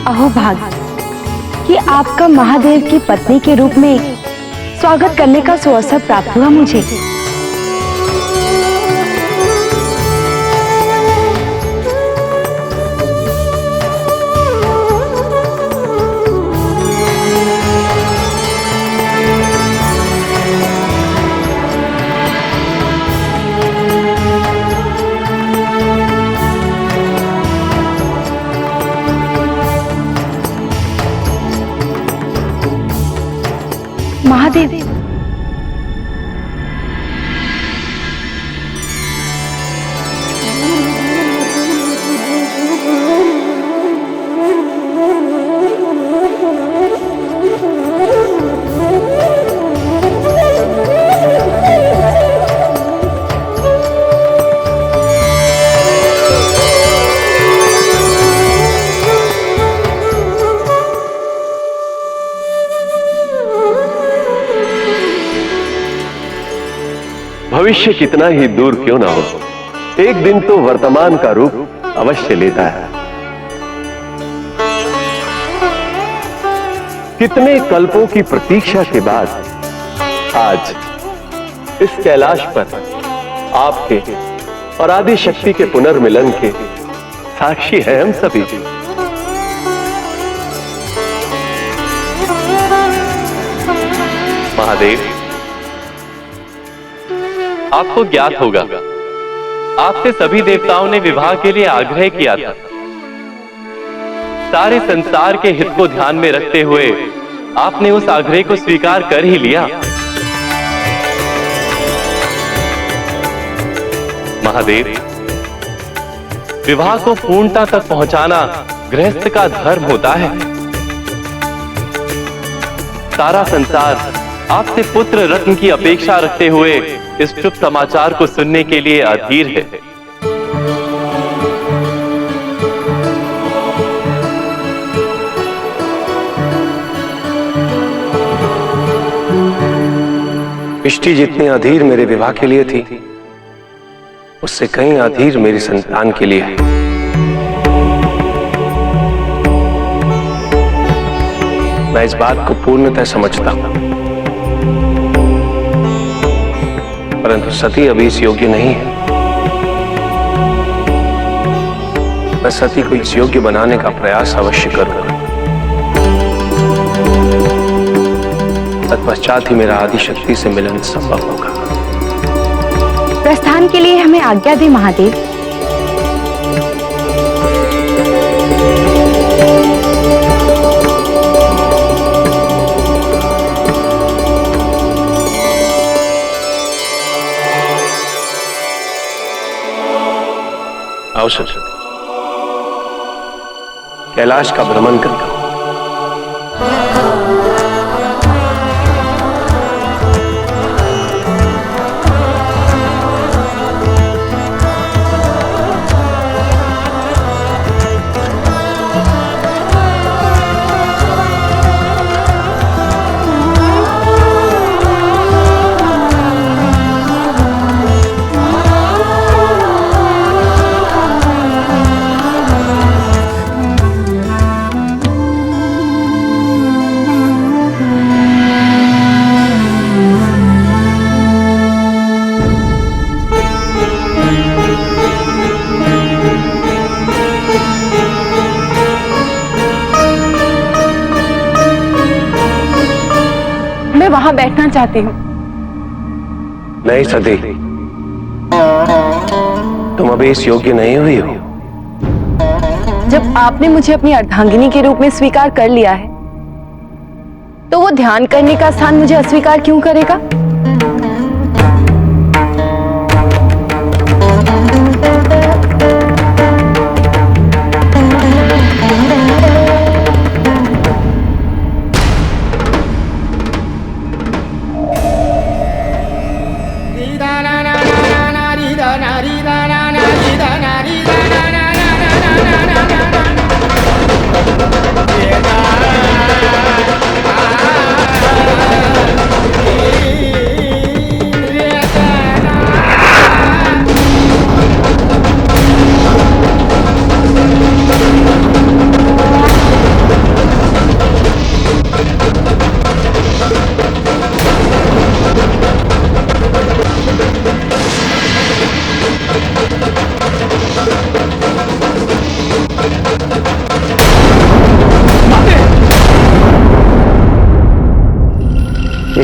अहो भाग्य कि आपका महादेव की पत्नी के रूप में स्वागत करने का सुअवसर प्राप्त हुआ मुझे। महादेव, भविष्य कितना ही दूर क्यों ना हो, एक दिन तो वर्तमान का रूप अवश्य लेता है। कितने कल्पों की प्रतीक्षा के बाद आज इस कैलाश पर आपके और आदि शक्ति के पुनर्मिलन के साक्षी हैं हम सभी। महादेव, आपको ज्ञात होगा, आपसे सभी देवताओं ने विवाह के लिए आग्रह किया था। सारे संसार के हित को ध्यान में रखते हुए आपने उस आग्रह को स्वीकार कर ही लिया। महादेव, विवाह को पूर्णता तक पहुंचाना गृहस्थ का धर्म होता है। सारा संसार आपसे पुत्र रत्न की अपेक्षा रखते हुए इस शुभ समाचार को सुनने के लिए अधीर है। मिष्टी जितनी अधीर मेरे विवाह के लिए थी, उससे कहीं अधीर मेरी संतान के लिए है। मैं इस बात को पूर्णतः समझता हूं, परंतु सती अभी इस योग्य नहीं है। मैं सती को इस योग्य बनाने का प्रयास अवश्य करूंगा। तत्पश्चात ही मेरा आदिशक्ति से मिलन संभव होगा। प्रस्थान के लिए हमें आज्ञा दे महादेव। अवसर कैलाश का भ्रमण करता हूं। मैं वहां बैठना चाहती हूँ। नहीं सती, तुम अभी इस योग्य नहीं हुई हो। जब आपने मुझे अपनी अर्धांगिनी के रूप में स्वीकार कर लिया है, तो वो ध्यान करने का स्थान मुझे अस्वीकार क्यों करेगा?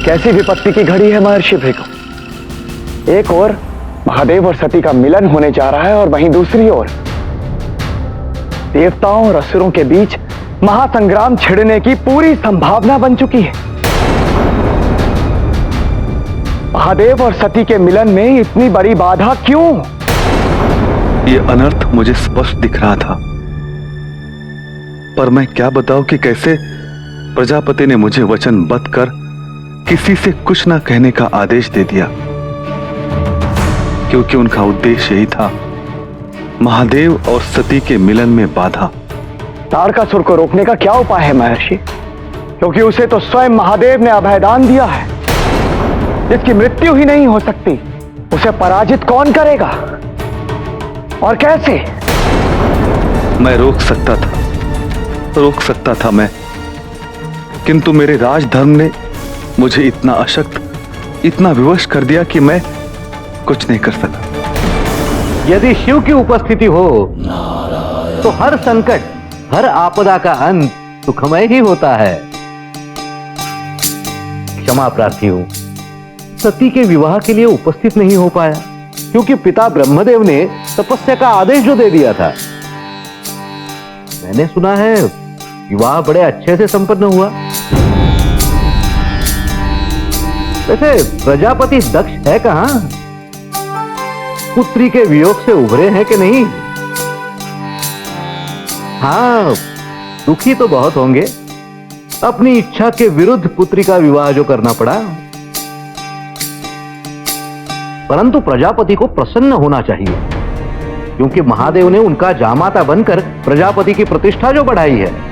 कैसी विपत्ति की घड़ी है महर्षि भृगु। एक ओर महादेव और सती का मिलन होने जा रहा है और वहीं दूसरी ओर देवताओं और असुरों के बीच महासंग्राम छिड़ने की पूरी संभावना बन चुकी है। महादेव और सती के मिलन में इतनी बड़ी बाधा क्यों? ये अनर्थ मुझे स्पष्ट दिख रहा था, पर मैं क्या बताऊं कि कैसे प्रजापति ने मुझे वचनबद्ध कर किसी से कुछ ना कहने का आदेश दे दिया, क्योंकि उनका उद्देश्य यही था, महादेव और सती के मिलन में बाधा। तारकासुर को रोकने का क्या उपाय है महर्षि? क्योंकि उसे तो स्वयं महादेव ने अभयदान दिया है, जिसकी मृत्यु ही नहीं हो सकती। उसे पराजित कौन करेगा और कैसे? मैं रोक सकता था मैं, किंतु मेरे राजधर्म ने मुझे इतना अशक्त, इतना विवश कर दिया कि मैं कुछ नहीं कर सका। यदि शिव की उपस्थिति हो तो हर संकट, हर आपदा का अंत सुखमय ही होता है। क्षमा प्रार्थी हूं, सती के विवाह के लिए उपस्थित नहीं हो पाया, क्योंकि पिता ब्रह्मदेव ने तपस्या का आदेश जो दे दिया था। मैंने सुना है विवाह बड़े अच्छे से संपन्न हुआ। वैसे प्रजापति दक्ष है कहां? पुत्री के वियोग से उभरे हैं कि नहीं? हाँ, दुखी तो बहुत होंगे, अपनी इच्छा के विरुद्ध पुत्री का विवाह जो करना पड़ा। परंतु प्रजापति को प्रसन्न होना चाहिए, क्योंकि महादेव ने उनका जामाता बनकर प्रजापति की प्रतिष्ठा जो बढ़ाई है।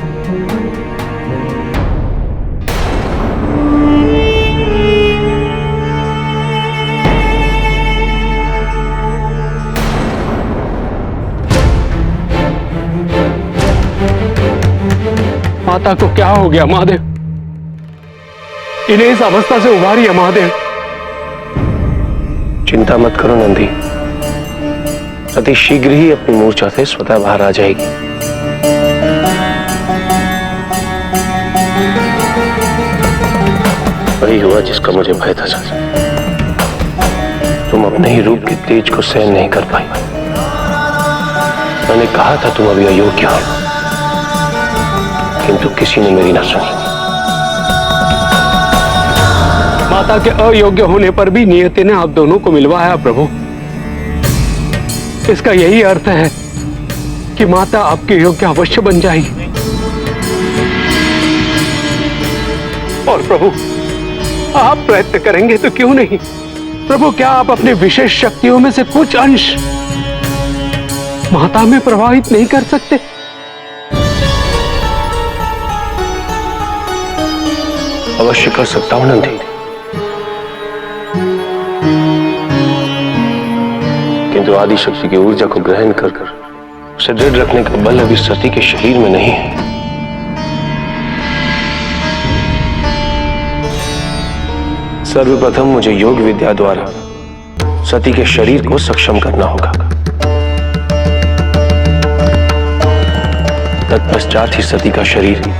माता को क्या हो गया महादेव? इन्हें इस अवस्था से उभारिए महादेव। चिंता मत करो नंदी, सती शीघ्र ही अपनी मूर्छा से स्वतः बाहर आ जाएगी। वही हुआ जिसका मुझे भय था। तुम अपने ही रूप के तेज को सहन नहीं कर पाई। मैंने कहा था तुम अभी अयोग्य हो, किंतु किसी ने मेरी ना सुनी। माता के अयोग्य होने पर भी नियति ने आप दोनों को मिलवाया प्रभु। इसका यही अर्थ है कि माता आपके योग्य अवश्य बन जाएगी। और प्रभु आप प्रयत्न करेंगे तो क्यों नहीं? प्रभु क्या आप अपने विशेष शक्तियों में से कुछ अंश माता में प्रवाहित नहीं कर सकते? अवश्य कर सकता हूं नंदी, किंतु आदि शक्ति की ऊर्जा को ग्रहण कर उसे दृढ़ रखने का बल अभी सती के शरीर में नहीं है। सर्वप्रथम मुझे योग विद्या द्वारा सती के शरीर को सक्षम करना होगा। तत्पश्चात ही सती का शरीर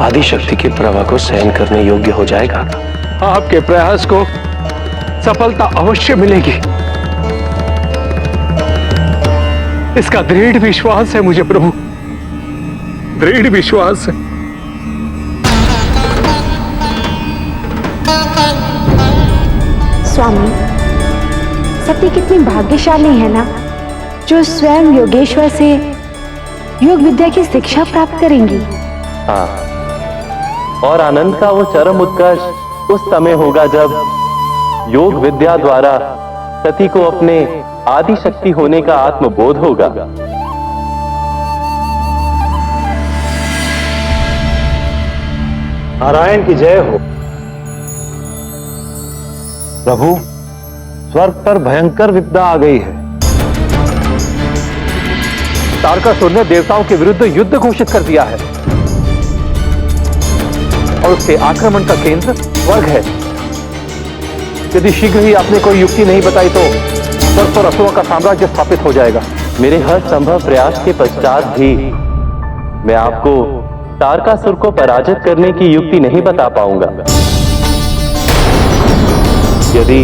आदि शक्ति के प्रवाह को सहन करने योग्य हो जाएगा। आपके प्रयास को सफलता अवश्य मिलेगी, इसका दृढ़ विश्वास है मुझे प्रभु, दृढ़ विश्वास है। स्वामी, सती कितनी भाग्यशाली है ना, जो स्वयं योगेश्वर से योग विद्या की शिक्षा प्राप्त करेंगी। हाँ, और आनंद का वो चरम उत्कर्ष उस समय होगा जब योग विद्या द्वारा सती को अपने आदि शक्ति होने का आत्मबोध होगा। नारायण की जय हो। प्रभु, स्वर्ग पर भयंकर विपदा आ गई है। तारकासुर ने देवताओं के विरुद्ध युद्ध घोषित कर दिया है और उसके आक्रमण का केंद्र स्वर्ग है। यदि शीघ्र ही आपने कोई युक्ति नहीं बताई तो स्वर्ग पर असुरों का साम्राज्य स्थापित हो जाएगा। मेरे हर संभव प्रयास के पश्चात भी मैं आपको तारकासुर को पराजित करने की युक्ति नहीं बता पाऊंगा। यदि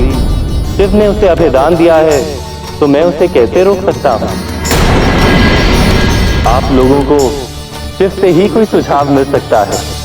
शिव ने उसे अभयदान दिया है तो मैं उसे कैसे रोक सकता हूं? आप लोगों को शिव से ही कोई सुझाव मिल सकता है।